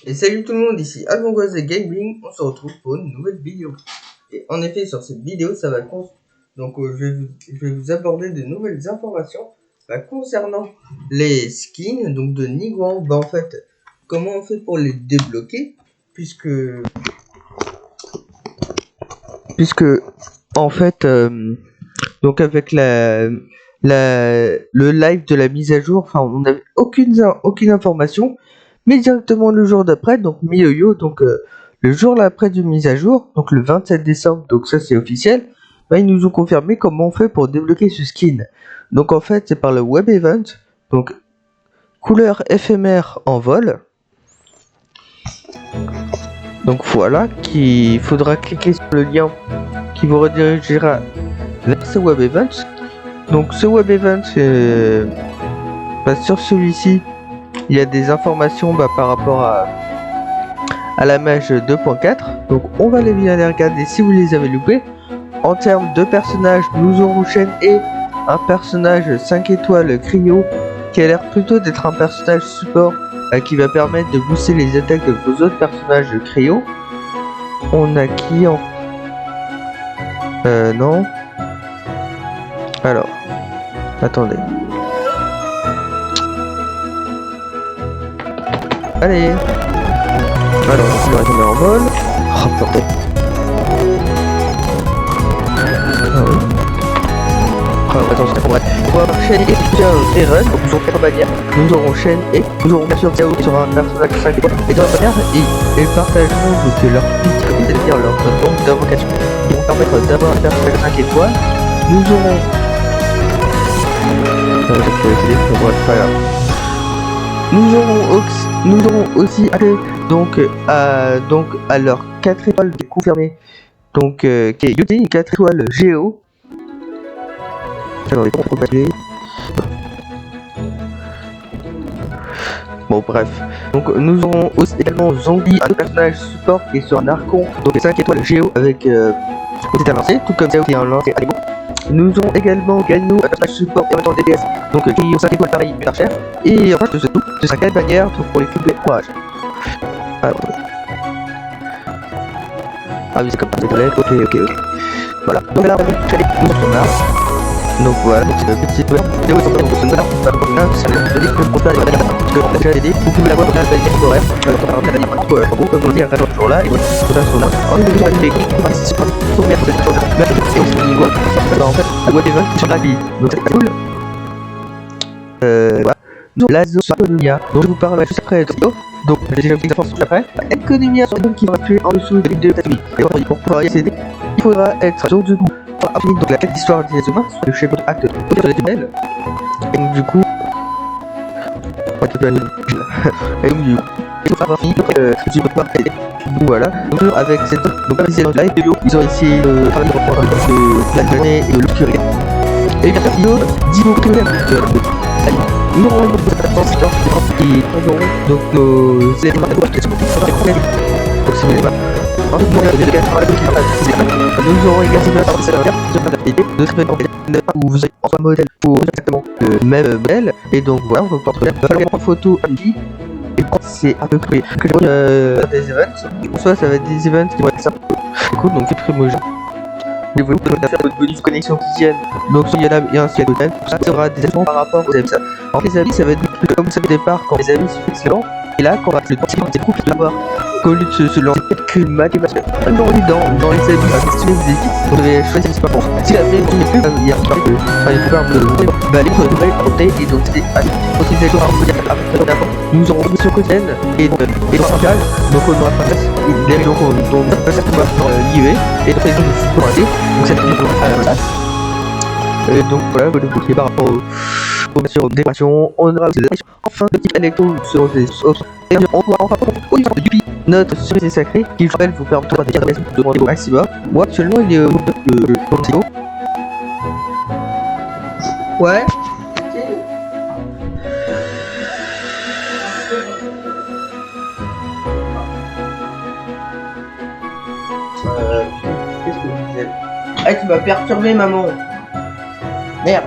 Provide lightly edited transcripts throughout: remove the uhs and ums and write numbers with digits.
Et salut tout le monde, ici Advangoise Gaming, on se retrouve pour une nouvelle vidéo. Et en effet, sur cette vidéo, ça va je vais vous aborder de nouvelles informations concernant les skins donc de Niguan. En fait, comment on fait pour les débloquer, puisque en fait, donc avec le live de la mise à jour, enfin on n'avait aucune information, mais directement le jour d'après, donc mi-yo-yo, donc le jour d'après de mise à jour, donc le 27 décembre, donc ça c'est officiel, ils nous ont confirmé comment on fait pour débloquer ce skin. Donc en fait c'est par le web event, donc couleur éphémère en vol. Donc voilà, qu'il faudra cliquer sur le lien qui vous redirigera vers ce web event. Donc ce web event, sur celui-ci, il y a des informations par rapport à la mage 2.4. Donc on va bien les regarder si vous les avez loupés. En termes de personnages, nous aurons Shen et un personnage 5 étoiles Cryo qui a l'air plutôt d'être un personnage support qui va permettre de booster les attaques de vos autres personnages de Cryo. On a qui en... non. Alors, attendez. Allez. Alors, on va tomber en vol. Oh, bordel. Ah oui. Oh, attends, c'est pas vrai. On va avoir Shen et Eren, donc nous aurons 4 bannières. Nous aurons Shen et nous aurons bien sûr Xiao qui sera un personnage 5 étoiles. Et dans la bannière, ils partageront donc leur titre, c'est-à-dire leur nombre d'invocations qui vont permettre d'avoir un personnage 5 étoiles. Nous aurons... Nous aurons aussi accès donc à leur 4 étoiles confirmées, donc qui est Yuti, une 4 étoiles Géo. Attendez, on va passer. Bon bref, donc nous aurons aussi également Zombie, un autre personnage support qui est sur un Archon, donc 5 étoiles Géo avec côté avancé, tout comme ça qui est un lancé animaux. Nous aurons également Ganou, un personnage support et en même temps DPS, donc qui ont 5 étoiles pareil, mais cher. Et enfin, c'est tout, ce sera 4 bannières pour les cubes courage. Alors, ah oui, c'est comme ça, ok. Voilà, donc là, on va aller nous là. Donc voilà, donc c'est le petit vidéo sur le fonctionnement, ça veut dire que le contrat est pas d'accord, parce que on a déjà aidé, vous pouvez l'avoir dans la validation horaire, comme on dit, à 14 jours là, et voilà, c'est un son là. On est déjà arrivé, qui participe à tout mettre cette chose là, mais c'est aussi au niveau, en fait, la web event sur la vie, donc c'est cool. Voilà. Donc la zone Economia, donc je vous parle juste après cette vidéo, donc j'ai déjà vu des informations après. Economia sur une zone qui va tuer en dessous de l'île de Tatooine, et pour pouvoir y accéder, il faudra être sur du coup. Donc la quête d'histoire des humains sur le chef acte sur les tunnels. Et donc du coup et donc du coup il faut avoir fini ce que pouvoir aider. Donc voilà, donc avec cette donc comme c'est dans le live ils ont essayé de faire de la journée et de l'obscurer. Et bien sûr ils ont 10 mots que nous aurons donc cette attention qui tomberont donc nos éléments de coopération donc c'est les éléments. Nous aurons également de ce où vous avez en soit modèle pour exactement le même modèle. Et donc voilà, on va pouvoir trouver une photo et c'est à peu près que des events. En soit ça va être des events qui vont être ça cool, donc c'est très moche. Et vous pouvez faire votre bonus connexion qui tienne. Donc il y en a un ciel de même, ça sera des éléments par rapport aux amis. Alors les amis ça va être comme ça au départ quand les amis se fixent lent. Et là quand on va le temps c'est beaucoup plus d'avoir qu'au lieu de se lancer quelques mathématiques dans les amis à questionner des équipes, on devait choisir c'est pas bon. Si la vraie n'est plus, il y a un truc il faut faire les nouvelles portées et donc c'est aussi des choses à vous dire après d'abord. Nous aurons une mission quotidienne et donc donc on aura pas des gens dont on va certainement lier et donc les gens vont se donc cette vidéo à la place. Et donc voilà, vous devez par rapport aux décorations, on aura des décorations enfin de type électro sur des sauces. Et on pourra enfin prendre au niveau de Yuppie, notre cerise sacrée, qui je rappelle vous permet de faire des raisons de demander au maximum. Moi actuellement il est au niveau de le ouais. Qu'est-ce que je disais? Ah tu m'as perturbé maman. Merde.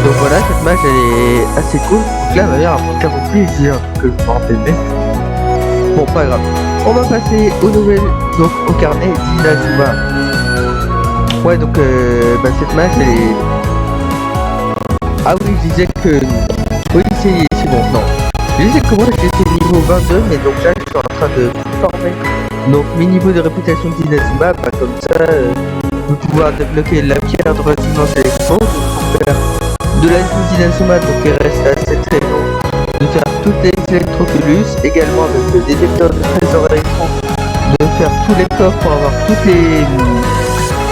Donc voilà, cette match elle est assez cool. Donc là, ma mère a pris carrément plaisir que je me rappelle. Bon, pas grave. On va passer aux nouvelles, donc au carnet d'Inazuma. Ouais, donc cette match elle est. Ah oui, je disais que. Oui, c'est bon, non. Je disais que moi j'étais niveau 22, mais donc là je suis en train de former. Donc mes niveaux de réputation d'Inazuma, bah, comme ça, vous pouvoir débloquer la pierre de résonance électro, donc pour faire de la d'Inazuma, donc il reste à cette région, de faire toutes les électroculus, également avec le détecteur de trésor électro, de faire tous les coffres pour avoir toutes les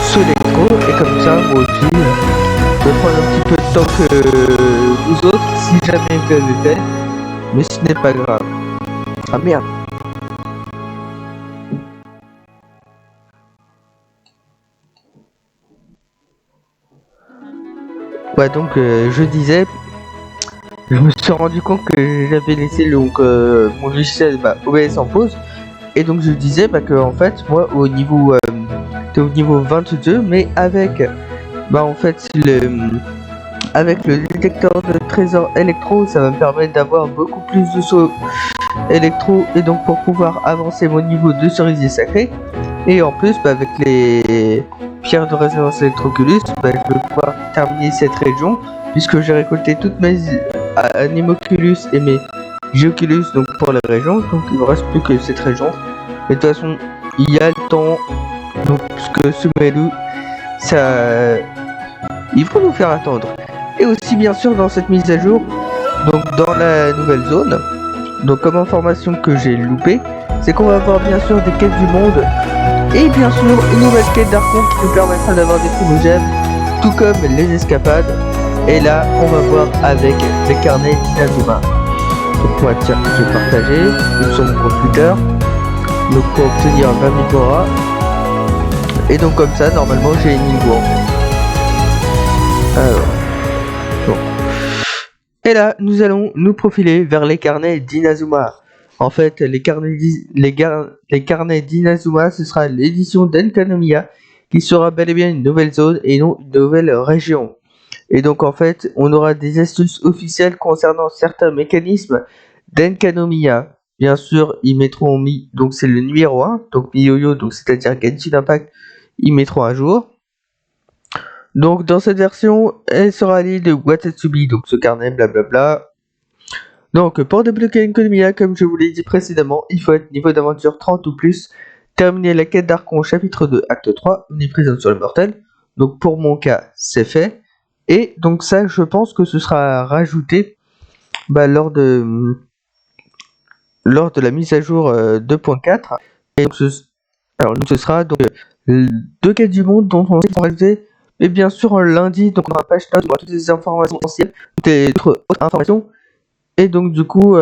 sous électro, et comme ça, moi aussi, je vais prendre un petit peu de temps que vous autres, si jamais vous l'avez fait, mais ce n'est pas grave. Ah merde. Ouais, donc je disais, je me suis rendu compte que j'avais laissé mon logiciel OBS en pause. Et donc je disais que en fait moi t'es au niveau 22, mais avec en fait avec le détecteur de trésor électro, ça va me permettre d'avoir beaucoup plus de sauts électro, et donc pour pouvoir avancer mon niveau de cerisier sacré. Et en plus avec les pierres de résonance électroculus, je vais pouvoir terminer cette région puisque j'ai récolté toutes mes Animoculus et mes Geoculus donc pour la région, donc il ne me reste plus que cette région. Mais de toute façon, il y a le temps, donc parce que Sumelu, ça, il faut nous faire attendre. Et aussi bien sûr dans cette mise à jour, donc dans la nouvelle zone, donc comme information que j'ai loupé, c'est qu'on va avoir bien sûr des quêtes du monde et bien sûr une nouvelle quête d'Archon qui nous permettra d'avoir des primogènes, tout comme les escapades. Et là, on va voir avec les carnets d'Inazuma. Donc moi tiens, je vais partager sur mon compte Twitter. Donc pour obtenir 20 000 Gora. Et donc comme ça, normalement j'ai une niveau. Alors, bon. Et là, nous allons nous profiler vers les carnets d'Inazuma. En fait, les carnets d'Inazuma, ce sera l'édition d'Enkanomiya, qui sera bel et bien une nouvelle zone et non une nouvelle région. Et donc en fait, on aura des astuces officielles concernant certains mécanismes d'Enkanomiya. Bien sûr, ils mettront donc c'est le numéro 1, donc MiYoYo, donc c'est-à-dire Genshin Impact, ils mettront à jour. Donc dans cette version, elle sera l'île de Watatsubi, donc ce carnet, blablabla. Donc pour débloquer Enkanomiya, comme je vous l'ai dit précédemment, il faut être niveau d'aventure 30 ou plus, terminer la quête d'Archon chapitre 2, acte 3, omniprésence sur le mortel. Donc pour mon cas, c'est fait. Et donc ça, je pense que ce sera rajouté lors de la mise à jour 2.4. Et donc ce sera donc deux quêtes du monde dont on va rajouter. Et bien sûr lundi, donc on aura page note, on aura toutes les informations essentielles, toutes les autres informations. Et donc du coup,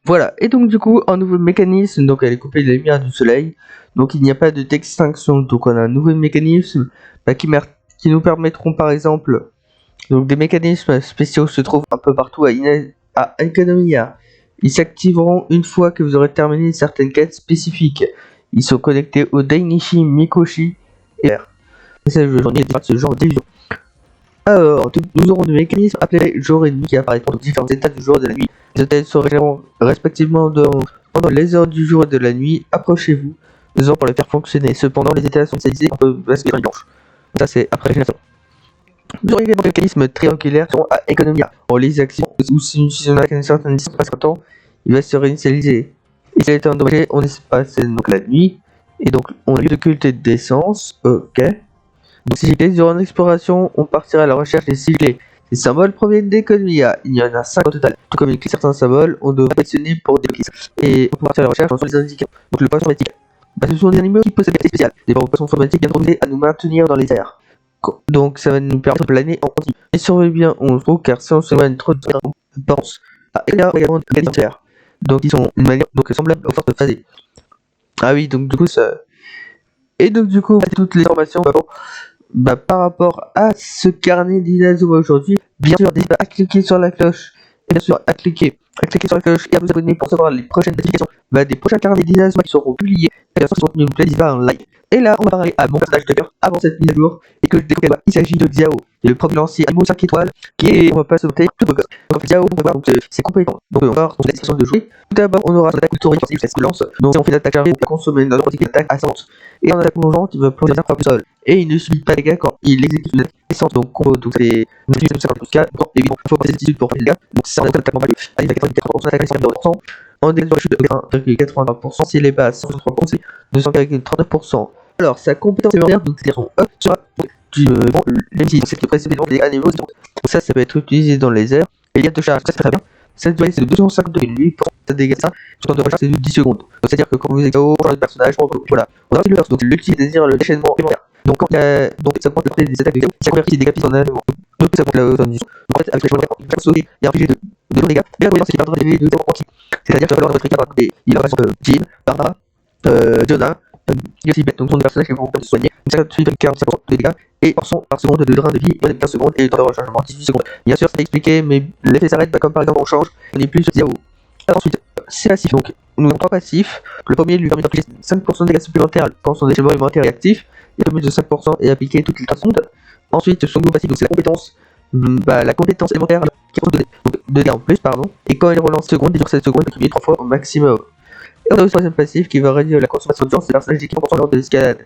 Voilà, et donc du coup, un nouveau mécanisme, donc elle est coupée de la lumière du soleil, donc il n'y a pas d'extinction, donc on a un nouveau mécanisme qui nous permettront par exemple, donc des mécanismes spéciaux se trouvent un peu partout à Economia. Ils s'activeront une fois que vous aurez terminé certaines quêtes spécifiques. Ils sont connectés au Dainichi, Mikoshi et R. C'est le journée de ce genre d'illusion. Alors, nous aurons des mécanismes appelés jour et nuit qui apparaîtront dans différents états du jour et de la nuit. Les hôtels se régleront respectivement pendant les heures du jour et de la nuit. Approchez-vous, nous pour les faire fonctionner. Cependant, les états sont spécialisés un peu basques et blanches. Ça, c'est après la génération. Nous aurons également des mécanismes triangulaires qui seront à Economia. On les actions ou si on a une certaine distance passe temps, il va se réinitialiser. Et s'il a été endommagé, on espace donc la nuit. Et donc, on a lieu de culte et d'essence. Ok. Donc, si j'ai durant l'exploration, on partira à la recherche des siglés. Ces symboles proviennent d'Economia. Il y en a 5 au total. Tout comme certains symboles, on doit sélectionner pour des pistes. Et on peut partir à la recherche en les indiquant. Donc, le poisson phomatique. Bah, ce sont des animaux qui possèdent des qualités spéciales. Des poissons phomatiques viennent trouver à nous maintenir dans les airs. Donc, ça va nous permettre de planer en continu. Et surveillez bien, on se trouve, car si on s'éloigne trop de terrain, on pense. Ah, il y a également des qualités. Donc, ils sont une manière semblable aux forces phasées. Ah oui, donc du coup, ça. Et donc, du coup, toutes les informations. Par rapport à ce carnet d'Inazuma aujourd'hui, bien sûr, n'hésitez pas à cliquer sur la cloche, et bien sûr, à cliquer sur la cloche et à vous abonner pour savoir les prochaines notifications des prochains carnets d'Inazuma qui seront publiés. Et bien sûr, si ce contenu vous plaît, n'hésitez pas à un like. Et là, on va parler à mon personnage de cœur avant cette mise à jour, et que je découvre, il s'agit de Xiao, qui est le premier lancier animaux 5 étoiles, qui est, on va pas se monter, tout beau gosse. Donc, Xiao, on va voir ses compétences. Donc, on va voir la description de jouer. Tout d'abord, on aura son attaque tourisme, c'est ce qu'il lance. Donc, si on fait une attaque chargée, on va consommer une attaque ascendante. Et en attaque plongeante, il va plonger d'un frappe au sol. Et il ne subit pas les dégâts quand il exécute une descente. Donc c'est une descente de 50 plus 4. Donc évidemment, il faut passer des pour faire des dégâts. Donc si c'est un attaque pas mal, allez à 80%, attaque à 100%. En dégâts de chute de 1,83%. Si elle est bas à 163%, c'est 200,39%. Alors sa compétence élémentaire, donc c'est-à-dire son up sera l'MC, c'est le précédent des animaux. Donc ça peut être utilisé dans les airs. Et il y a de charge, ça c'est très bien. Cette durée c'est de 252,8%, ça dégâts ça. Le temps de recharge c'est de 10 secondes. Donc c'est-à-dire que quand vous êtes au le personnage, voilà. On a aussi le donc l'ulti c'est-à-dire le déchaînement élémentaire. Donc quand il y a ça compte le des attaques de ça convertit des dégâts en animaux. Donc ça compte la zone du son. Donc en fait avec le déchaînement il va sauter et infliger de longs dégâts. Et la cohérence c'est qu'il va donner de 0.6. C'est-à-dire qu'il va falloir votre équipe et il aura sur Jim, Barbara, Jonah, Yoshi Bet, donc son personnage qui vont se soigner. Donc ça suit avec 45% de dégâts et par seconde de drain de vie et 15 secondes et le temps de rechargement 18 secondes. Bien sûr c'est expliqué mais l'effet s'arrête comme par exemple on change, on n'est plus sur Xiao. Ensuite, c'est passif, donc nous avons 3 passifs. Le premier lui permet d'appliquer 5% de dégâts supplémentaires quand son déchaînement élémentaire est actif, et le bonus de 5% est appliqué toutes les 3 secondes. Ensuite, son nouveau passif, donc c'est la compétence élémentaire qui prend 2 dégâts en plus, pardon, et quand elle relance seconde, il dure 7 secondes, et 3 fois au maximum. Et on a aussi le troisième passif qui va réduire la consommation de chance des personnages d'équipement lors de l'escalade.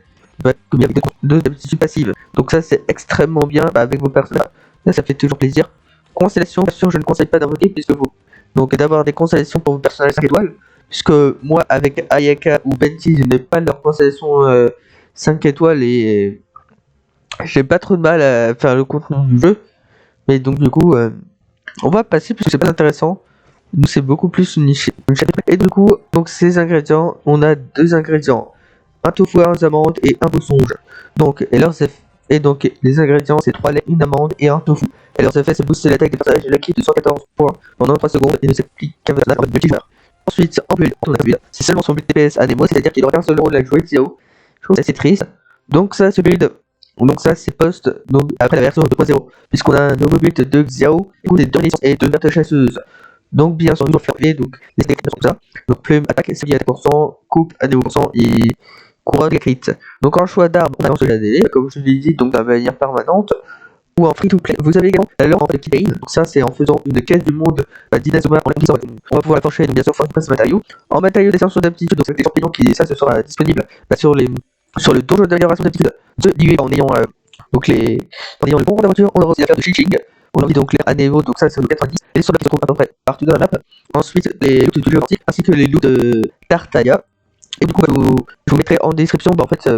Comme il y avait 2 aptitudes passives. Donc ça c'est extrêmement bien avec vos personnages. Là, ça fait toujours plaisir. Constellation, bien sûr, je ne conseille pas d'invoquer puisque vous. Donc d'avoir des constellations pour vos personnages 5 étoiles. Puisque moi avec Ayaka ou Benti, je n'ai pas leur constellation 5 étoiles et j'ai pas trop de mal à faire le contenu du jeu. Mais donc du coup, on va passer puisque c'est pas intéressant. Nous c'est beaucoup plus une niche. Et du coup, donc ces ingrédients, on a 2 ingrédients. Un tofu, un amandes et un bossonge. Donc, et donc les ingrédients c'est 3 laits, une amande et un tofu. Et leurs effets c'est booster l'attaque des personnages de la kit de 114 points pendant 3 secondes et ne s'applique qu'à votre arme de multijoueur. Ensuite, en build, on a build. C'est seulement son build TPS à Nemo, c'est-à-dire qu'il aura qu'un seul rôle à jouer Xiao. Je trouve ça assez triste. Donc ça c'est build. Donc ça c'est post donc après la version 2.0. Puisqu'on a un nouveau build de Xiao, des 2 naissances et 2 vertes chasseuses. Donc bien sûr, toujours fermé, donc les techniques sont comme ça. Donc plume, attaque, c'est à 1%, coupe à 2% et couronne crit. Donc en choix d'armes, on avance la délai, comme je l'ai dit, donc de manière permanente. Ou en free to play, vous avez également l'or en Keyblade. Donc ça c'est en faisant une quête du monde d'Inazuma en l'impliquant. On va pouvoir la forger, donc bien sûr force passe matériaux. En matériaux d'extension d'aptitude, donc c'est des champignons qui ça ce sera disponible sur le donjon d'amélioration d'aptitude de l'UE en ayant en ayant le bon d'aventure, on aura aussi la carte de Chiching. On a mis donc les Anemo, donc ça c'est le 90, et sur la qui se trouve à peu près partout dans la map. Ensuite les loots du jeu antique, ainsi que les loots de Tartaglia. Et du coup je vous mettrai en description en fait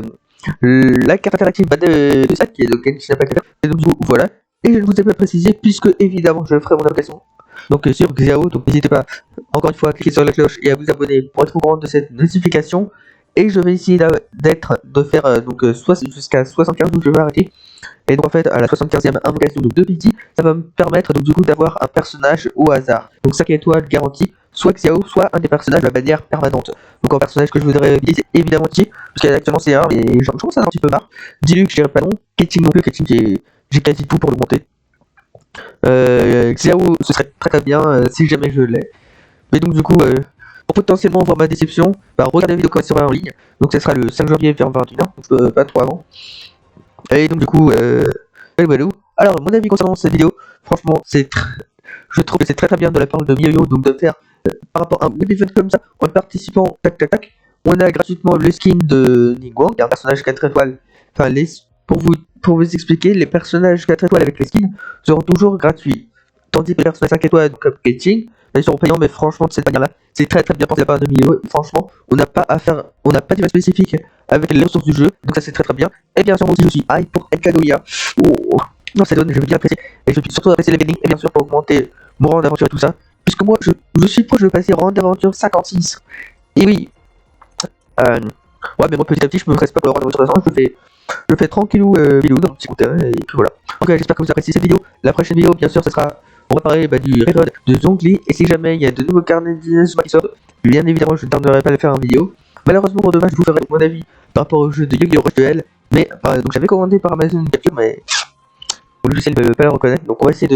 la carte interactive de ça qui est le Genshin Impact. Et donc voilà. Et je ne vous ai pas précisé puisque évidemment je ferai mon application. Donc sur Xiao, donc n'hésitez pas encore une fois à cliquer sur la cloche et à vous abonner pour être au courant de cette notification. Et je vais essayer de faire jusqu'à 75 où je vais arrêter. Et donc en fait à la 75e invocation de Pity, ça va me permettre donc du coup d'avoir un personnage au hasard. Donc 5 étoiles garanties, soit Xiao, soit un des personnages de manière permanente. Donc en personnage que je voudrais viser, c'est évidemment Chi, parce qu'actuellement c'est un, mais je commence à avoir un petit peu marre. Diluc, je dirais pas non. Keting non plus, Keting j'ai quasi tout pour le monter. Xiao, ce serait très bien si jamais je l'ai. Mais donc du coup, pour potentiellement voir ma déception, bah, regardez la vidéo quand elle sera en ligne. Donc ça sera le 5 janvier vers 21h, donc pas trop avant. Et donc du coup, voilà. Alors mon avis concernant cette vidéo, franchement, je trouve que c'est très bien de la part de MiYoYo, donc de faire par rapport à un event comme ça, en participant, tac tac tac, on a gratuitement le skin de Ningguang, un personnage 4 étoiles. Enfin, pour vous expliquer, les personnages 4 étoiles avec les skins seront toujours gratuits. Tandis que les personnages 5 étoiles, comme Keting, ils seront payants, mais franchement, de cette manière-là, c'est très bien pensé de la part de MiYoYo. Franchement, on n'a pas d'event spécifique avec les ressources du jeu, donc ça c'est très bien. Et bien sûr, moi aussi je suis hype pour Kaguya. Oh, non, ça donne, je vais bien apprécier. Et je vais surtout apprécier les leveling, et bien sûr pour augmenter mon rang d'aventure et tout ça. Puisque moi, je suis proche de passer rang d'aventure 56. Et oui, ouais, mais moi petit à petit, je me reste pas pour le rang d'aventure 60, je fais tranquillou, bilou dans mon petit compteur, et puis voilà. Donc j'espère que vous appréciez cette vidéo. La prochaine vidéo, bien sûr, ce sera pour parler du Record de Zhongli. Et si jamais il y a de nouveaux carnets qui sortent, bien évidemment, je ne tarderai pas à le faire en vidéo. Malheureusement, pour demain, je vous ferai mon avis par rapport au jeu de Yu-Gi-Oh! Rush Duel. Mais donc j'avais commandé par Amazon Capture, mais le logiciel ne veut pas le reconnaître. Donc on va essayer de